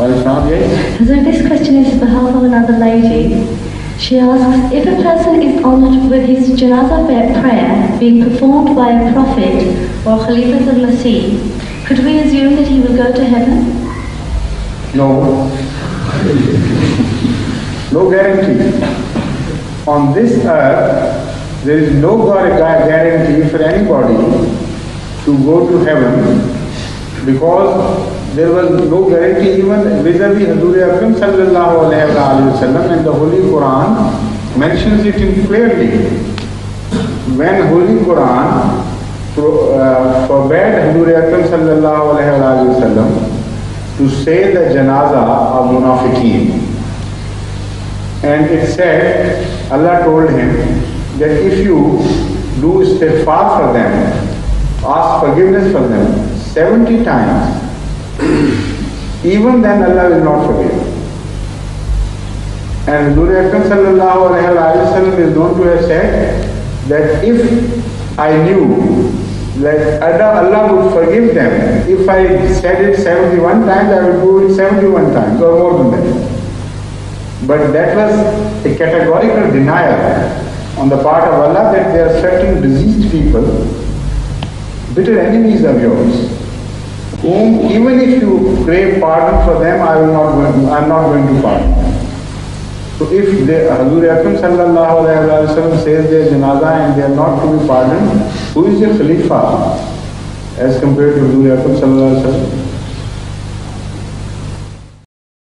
So this question is on behalf of another lady. She asks, if a person is honoured with his janazah prayer being performed by a prophet or Khalifa al-Masih, could we assume that he will go to heaven? No. No guarantee. On this earth, there is no guarantee for anybody to go to heaven, because there was no guarantee even vis-a-vis Hazur Akram sallallahu alayhi wa sallam, and the Holy Quran mentions it clearly. When Holy Quran forbade Hazur Akram sallallahu alayhi wa sallam to say the janazah of munafiqeen, and it said, Allah told him that if you do istighfar for them, ask forgiveness for them 70 times, even then Allah will not forgive. And Hazur Akram sallallahu alayhi wa sallam is known to have said that if I knew that Allah would forgive them, if I said it 71 times, I would do it 71 times or more than that. But that was a categorical denial on the part of Allah that there are certain diseased people, bitter enemies of yours, whom even if you crave pardon for them, I am not going to pardon them. So if Hazur Akram sallallahu alayhi wa sallam says their janazah and they are not to be pardoned, who is the Khalifa as compared to Hazur Akram sallallahu alayhi wa sallam?